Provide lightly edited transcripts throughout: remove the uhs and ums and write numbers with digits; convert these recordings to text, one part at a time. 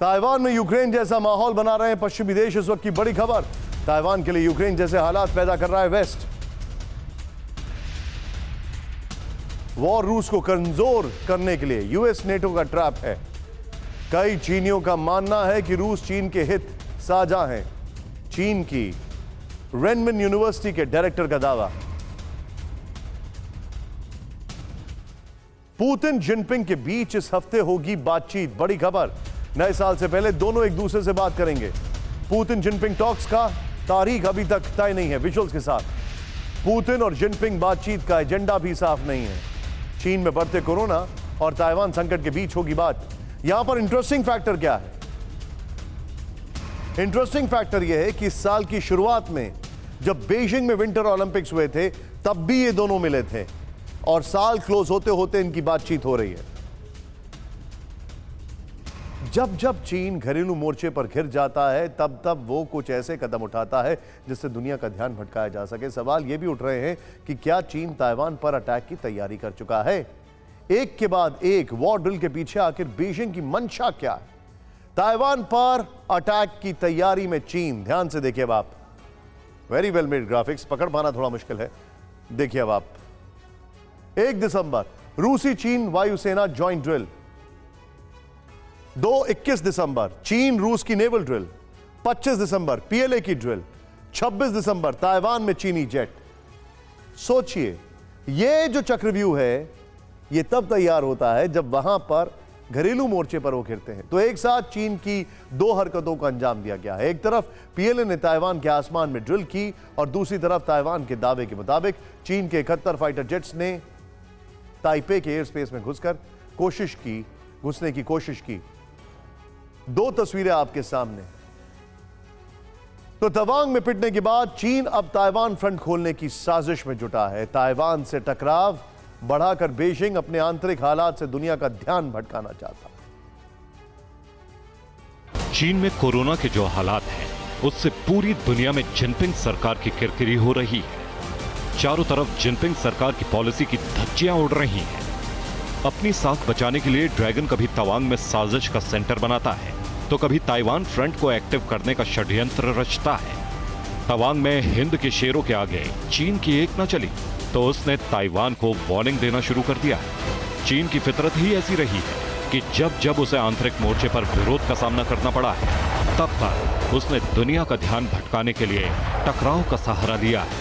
Taiwan में Ukraine जैसा माहौल बना रहे हैं पश्चिमी देश। इस वक्त की बड़ी खबर, ताइवान के लिए यूक्रेन जैसे हालात पैदा कर रहा है वेस्ट। वॉर रूस को कमजोर करने के लिए यूएस नेटो का ट्रैप है। कई चीनियों का मानना है कि रूस चीन के हित साझा हैं। चीन की रेनमिन यूनिवर्सिटी के डायरेक्टर का दावा। पुतिन जिनपिंग के बीच इस हफ्ते होगी बातचीत। बड़ी खबर, नए साल से पहले दोनों एक दूसरे से बात करेंगे। पुतिन जिनपिंग टॉक्स का तारीख अभी तक तय नहीं है। विजुअल्स के साथ पुतिन और जिनपिंग बातचीत का एजेंडा भी साफ नहीं है। चीन में बढ़ते कोरोना और ताइवान संकट के बीच होगी बात। यहां पर इंटरेस्टिंग फैक्टर क्या है? इंटरेस्टिंग फैक्टर यह है कि इस साल की शुरुआत में जब बीजिंग में विंटर ओलंपिक्स हुए थे तब भी ये दोनों मिले थे और साल क्लोज होते होते इनकी बातचीत हो रही है। जब जब चीन घरेलू मोर्चे पर घिर जाता है तब तब वो कुछ ऐसे कदम उठाता है जिससे दुनिया का ध्यान भटकाया जा सके। सवाल ये भी उठ रहे हैं कि क्या चीन ताइवान पर अटैक की तैयारी कर चुका है? एक के बाद एक वॉर ड्रिल के पीछे आखिर बीजिंग की मंशा क्या है? ताइवान पर अटैक की तैयारी में चीन। ध्यान से देखिए अब आप। वेरी वेल मेड ग्राफिक्स, पकड़ पाना थोड़ा मुश्किल है। देखिए अब आप। 1 दिसंबर रूसी चीन वायुसेना ज्वाइंट ड्रिल। 21 दिसंबर चीन रूस की नेवल ड्रिल। 25 दिसंबर पीएलए की ड्रिल। 26 दिसंबर ताइवान में चीनी जेट। सोचिए, यह जो चक्रव्यूह है यह तब तैयार होता है जब वहां पर घरेलू मोर्चे पर वो घिरते हैं। तो एक साथ चीन की दो हरकतों का अंजाम दिया गया है। एक तरफ पीएलए ने ताइवान के आसमान में ड्रिल की और दूसरी तरफ ताइवान के दावे के मुताबिक चीन के 71 फाइटर जेट्स ने ताइपे के एयर स्पेस में घुसने की कोशिश की। दो तस्वीरें आपके सामने। तो तवांग में पिटने के बाद चीन अब ताइवान फ्रंट खोलने की साजिश में जुटा है। ताइवान से टकराव बढ़ाकर बीजिंग अपने आंतरिक हालात से दुनिया का ध्यान भटकाना चाहता। चीन में कोरोना के जो हालात हैं उससे पूरी दुनिया में जिनपिंग सरकार की किरकिरी हो रही है। चारों तरफ जिनपिंग सरकार की पॉलिसी की धज्जियां उड़ रही हैं। अपनी साख बचाने के लिए ड्रैगन कभी तवांग में साजिश का सेंटर बनाता है तो कभी ताइवान फ्रंट को एक्टिव करने का षड्यंत्र रचता है। तवांग में हिंद के शेरों के आगे चीन की एक न चली तो उसने ताइवान को वार्निंग देना शुरू कर दिया। चीन की फितरत ही ऐसी रही है कि जब जब उसे आंतरिक मोर्चे पर विरोध का सामना करना पड़ा है तब पर उसने दुनिया का ध्यान भटकाने के लिए टकराव का सहारा लिया है।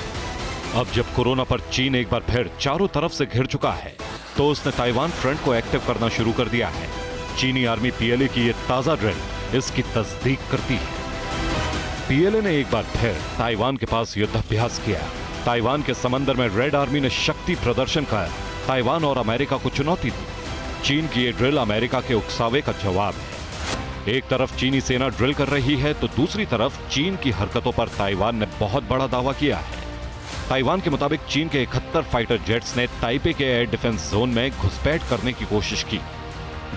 अब जब कोरोना पर चीन एक बार फिर चारों तरफ से घिर चुका है तो उसने ताइवान फ्रंट को एक्टिव करना शुरू कर दिया है। चीनी आर्मी पीएलए की ये ताजा ड्रिल इसकी तस्दीक करती है। पीएलए ने एक बार फिर ताइवान के पास युद्धाभ्यास किया। ताइवान के समंदर में रेड आर्मी ने शक्ति प्रदर्शन कर ताइवान और अमेरिका को चुनौती दी। चीन की ये ड्रिल अमेरिका के उकसावे का जवाब है। एक तरफ चीनी सेना ड्रिल कर रही है तो दूसरी तरफ चीन की हरकतों पर ताइवान ने बहुत बड़ा दावा किया है। ताइवान के मुताबिक चीन के 71 फाइटर जेट्स ने ताइपे के एयर डिफेंस जोन में घुसपैठ करने की कोशिश की।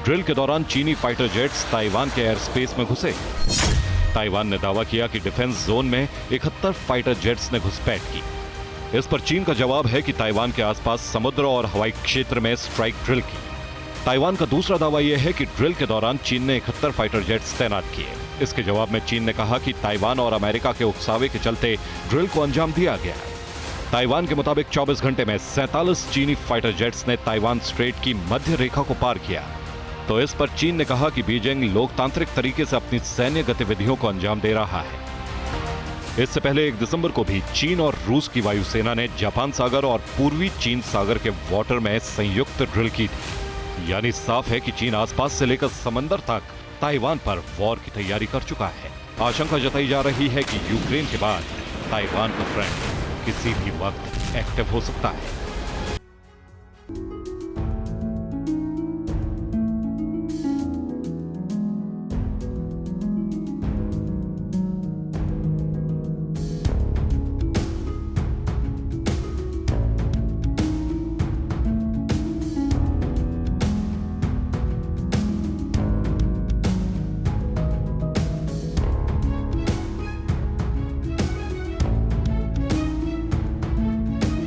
ड्रिल के दौरान चीनी फाइटर जेट्स ताइवान के एयर स्पेस में घुसे। ताइवान ने दावा किया कि डिफेंस जोन में 71 फाइटर जेट्स ने घुसपैठ की। इस पर चीन का जवाब है कि ताइवान के आसपास समुद्र और हवाई क्षेत्र में स्ट्राइक ड्रिल की। ताइवान का दूसरा दावा यह है कि ड्रिल के दौरान चीन ने 71 फाइटर जेट्स तैनात किए। इसके जवाब में चीन ने कहा कि ताइवान और अमेरिका के उकसावे के चलते ड्रिल को अंजाम दिया गया। ताइवान के मुताबिक 24 घंटे में 47 चीनी फाइटर जेट्स ने ताइवान स्ट्रेट की मध्य रेखा को पार किया। तो इस पर चीन ने कहा कि बीजिंग लोकतांत्रिक तरीके से अपनी सैन्य गतिविधियों को अंजाम दे रहा है। इससे पहले 1 दिसंबर को भी चीन और रूस की वायुसेना ने जापान सागर और पूर्वी चीन सागर के वाटर में संयुक्त ड्रिल की थी। यानी साफ है कि चीन आसपास से लेकर समंदर तक ताइवान पर वॉर की तैयारी कर चुका है। आशंका जताई जा रही है कि यूक्रेन के बाद ताइवान का फ्रंट किसी भी वक्त एक्टिव हो सकता है।